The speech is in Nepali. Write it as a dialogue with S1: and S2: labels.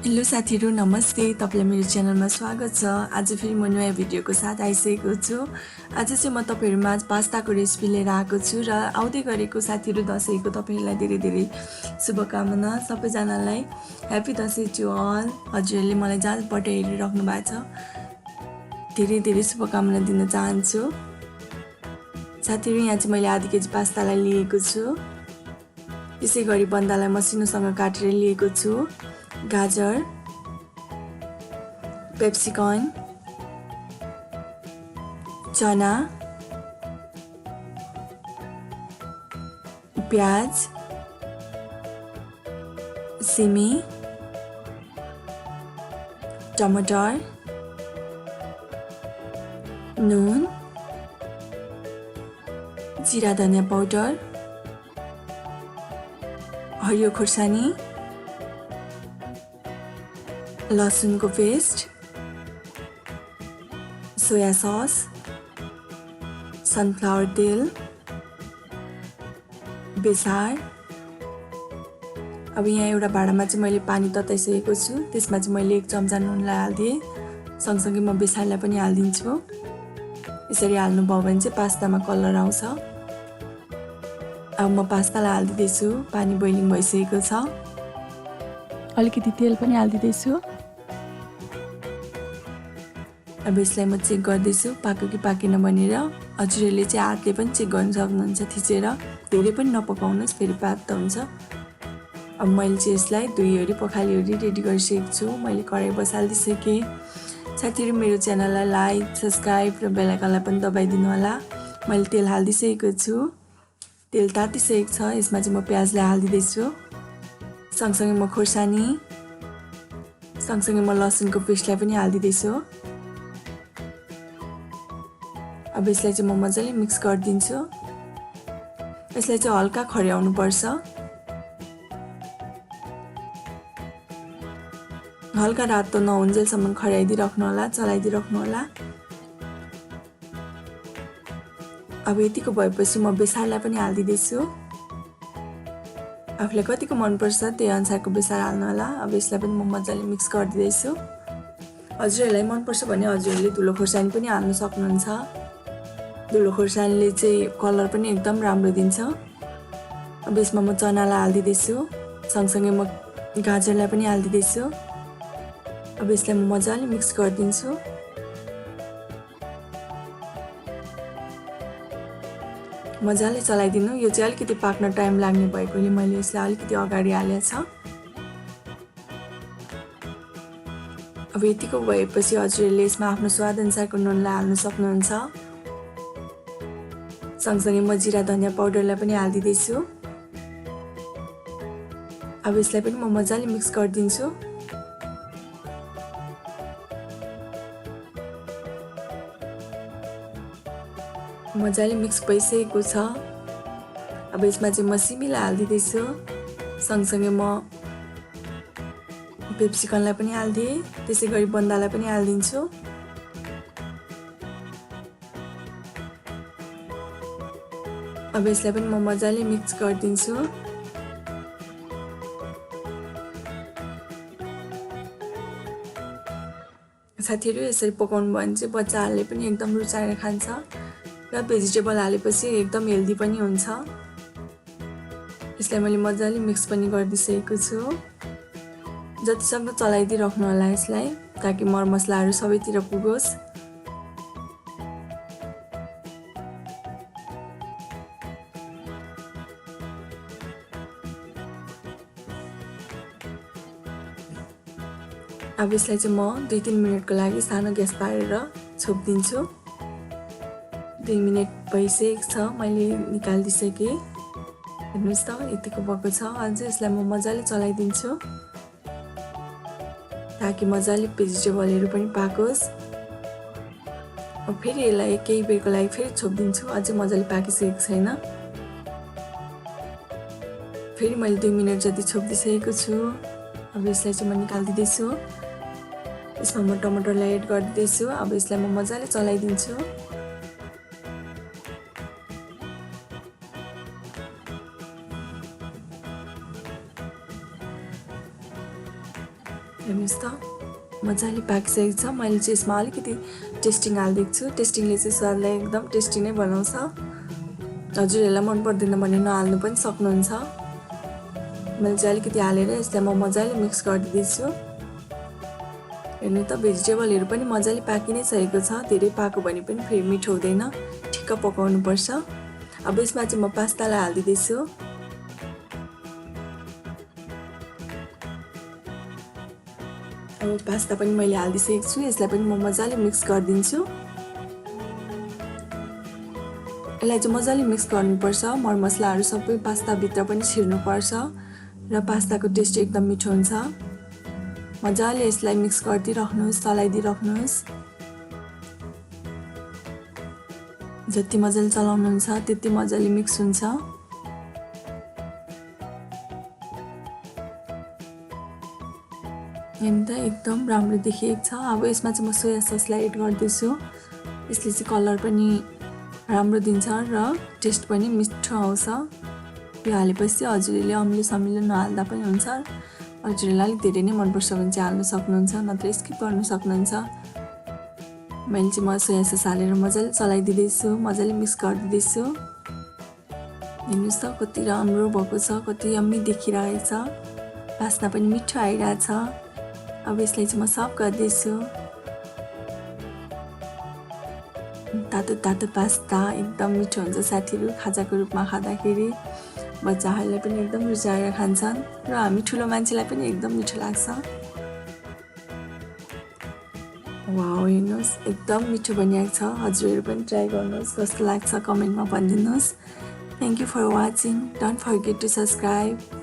S1: हेलो साथीहरु नमस्ते तपाईलाई मेरो च्यानलमा स्वागत छ। आज फेरि म नयाँ भिडियोको साथ आइसकेको छु। आज चाहिँ म तपाईहरुमा पास्ताको रेसिपी लिएर आएको छु र आउँदै गरेको साथीहरु दशैंको तपाईहरुलाई धेरै धेरै शुभकामना। सबैजनालाई ह्यापी दशैं टु अल। हजुरहरुले मलाई जहाँबाट हेरिराख्नु भएको छ धेरै धेरै शुभकामना दिन चाहन्छु। साथीहरु यहाँ चाहिँ मैले आधा केजी पास्तालाई लिएको छु। यसैगरी बन्दालाई मसिनोसँग काटेर लिएको छु। गाजर, कैप्सिकम, चना, प्याज, सिमी, टमाटर, नुन, जिरा धनिया पाउडर, हरियो खुर्सानी, लसुनको पेस्ट, सोया सस, सनफ्लावर तेल, बेसार। अब यहाँ एउटा भाँडामा चाहिँ मैले पानी तताइसकेको छु। त्यसमा चाहिँ मैले 1 चम्चा नुनलाई हाल्दिए। सँगसँगै म बेसारलाई पनि हाल्दिन्छु। यसरी हाल्नुभयो भने चाहिँ पास्तामा कलर आउँछ। अब म पास्तालाई हाल्दिदैछु। पानी बोइलिङ भइसकेको छ। अलिकति तेल पनि हाल्दिदैछु। अब यसलाई म चेक गर्दैछु पाक्यो कि पाकेन भनेर। हजुरहरुले चाहिँ हातले पनि चेक गर्न सक्नुहुन्छ थिचेर। धेरै पनि नपकाउनुस् फेरि पाक्दा हुन्छ। अब मैले चाहिँ यसलाई धोइओरी पखालिओरी रेडी गरिसकेको छु। मैले कराई बसाल्दिसके। साथीहरु मेरो च्यानललाई लाइक, सब्स्क्राइब र बेल आइकनलाई पनि दबाइदिनु होला। मैले तेल हाल्दिसकेको छु। तेल तातिसकेको छ। यसमा चाहिँ म प्याजलाई हाल्दिदैछु। सँगसँगै म खुर्सानी, सँगसँगै म लसुनको पेस्टलाई पनि हाल्दिदैछु। अब यसलाई चाहिँ म मजाले मिक्स गर्दिन्छु। यसलाई चाहिँ हल्का खर्याउनु पर्छ। हल्का रातो नहुन्जेलसम्म खर्याइदिराख्नु होला, चलाइदिराख्नु होला। अब यतिको भएपछि म बेसारलाई पनि हाल्दिदैछु। आफूलाई कतिको मन पर्छ त्यही अनुसारको बेसार हाल्नु होला। अब यसलाई पनि म मजाले मिक्स गर्दिदैछु। हजुरहरुलाई मन पर्छ भने हजुरहरुले धुलो खोर्सानी पनि हाल्न सक्नुहुन्छ। धुलो खोर्सानीले चाहिँ कलर पनि एकदम राम्रो दिन्छ। अब यसमा म चनालाई हाल्दिदैछु। सँगसँगै म गाजरलाई पनि हाल्दिदैछु। अब यसलाई म मजाले मिक्स गर्दिन्छु। मजाले चलाइदिनु। यो चाहिँ अलिकति पाक्न टाइम लाग्ने भएकोले मैले यसलाई अलिकति अगाडि हालेको छ। अब यतिको भएपछि हजुरहरुले यसमा आफ्नो स्वाद अनुसारको नुनलाई हाल्न सक्नुहुन्छ। सँगसँगै म जिरा धनिया पाउडरलाई पनि हाल्दिदैछु। अब यसलाई पनि म मजाले मिक्स गर्दिन्छु। मजाले मिक्स भइसकेको छ। अब यसमा चाहिँ म सिमीलाई हाल्दिदैछु। सँगसँगै म कैप्सिकमलाई पनि हाल्दिए। त्यसैगरी बन्दालाई पनि हाल्दिन्छु। अब यसलाई पनि म मजाले मिक्स गर्दिन्छु। साथीहरु यसरी पकाउनु भयो भने चाहिँ बच्चाहरूले पनि एकदम रुचाएर खान्छ र भेजिटेबल हालेपछि एकदम हेल्दी पनि हुन्छ। यसलाई मैले मजाले मिक्स पनि गरिदिसकेको छु। जतिसक्दो चलाइदिराख्नु होला यसलाई ताकि मरमसलाहरू सबैतिर पुगोस्। अब यसलाई चाहिँ म 2-3 मिनेटको लागि सानो ग्यास पारेर छोप्दिन्छु। 2 मिनेट भइसकेको छ। मैले निकाल्दिसके। हेर्नुस् त यतिको भएको छ। अझै यसलाई म मजाले चलाइदिन्छु ताकि मजाले भेजिटेबलहरू पनि पाकोस्। अब फेरि यसलाई केही बेरको लागि फेरि छोप्दिन्छु। अझै मजाले पाकिसकेको छैन। फेरि मैले 2 मिनेट जति छोप्दिसकेको छु। अब यसलाई चाहिँ म निकाल्दिदैछु। यसमा म टमाटरलाई एड गर्दिदैछु। अब यसलाई म मजाले चलाइदिन्छु। हेर्नुहोस् त मजाले पाकिसकेको छ। मैले चाहिँ यसमा अलिकति टेस्टिङ हालिदिएको छु। टेस्टिङले चाहिँ स्वादलाई एकदम टेस्टी नै बनाउँछ। हजुरहरूलाई मन पर्दैन भने नहाल्नु पनि सक्नुहुन्छ। मैले चाहिँ अलिकति हालेर यसलाई म मजाले मिक्स गरिदिँदैछु। हेर्नु त भेजिटेबलहरू पनि मजाले पाकि नै सकेको छ। धेरै पाको भने पनि फेरि मिठो हुँदैन, ठिक्क पकाउनुपर्छ। अब यसमा चाहिँ म पास्तालाई हालिदिँदैछु। अब पास्ता पनि मैले हालिदिइसकेको छु। यसलाई पनि म मजाले मिक्स गरिदिन्छु। यसलाई चाहिँ मजाले मिक्स गर्नुपर्छ। मरमसलाहरू सबै पास्ताभित्र पनि छिर्नुपर्छ र पास्ताको टेस्ट एकदम मिठो हुन्छ। मजाले यसलाई मिक्स गरिदिइराख्नुहोस्, चलाइदिइराख्नुहोस्। जति मजाले चलाउनुहुन्छ त्यति मजाले मिक्स हुन्छ। हेर्नु त एकदम राम्रो देखिएको छ। अब यसमा चाहिँ म सोया ससलाई एड गर्दैछु। यसले चाहिँ कलर पनि राम्रो दिन्छ र टेस्ट पनि मिठो आउँछ। यो हालेपछि हजुरले अमिलो समिलो नहाल्दा पनि हुन्छ। हजुरलाई अलिक धेरै नै मनपर्छ भने चाहिँ हाल्न सक्नुहुन्छ, नत्र स्किप गर्न सक्नुहुन्छ। मैले चाहिँ म सोया सस हालेर मजाले चलाइदिँदैछु, मजाले मिक्स गरिदिँदैछु। हेर्नुहोस् त कति राम्रो भएको छ, कति यम्मी देखिरहेको छ। वासना पनि मिठो आइरहेछ। अब यसलाई चाहिँ म सर्भ गर्दैछु। तातो तातो पास्ता एकदम मिठो हुन्छ साथीहरू। खाजाको रूपमा खाँदाखेरि बच्चाहरूले पनि एकदम रुचाएर खान्छन् र हामी ठुलो मान्छेलाई पनि एकदम मिठो लाग्छ। वाउ, हेर्नुहोस् एकदम मिठो बनिएको छ। हजुरहरू पनि ट्राई गर्नुहोस्, कस्तो लाग्छ कमेन्टमा भनिदिनुहोस्। Thank you for watching. Don't forget to subscribe.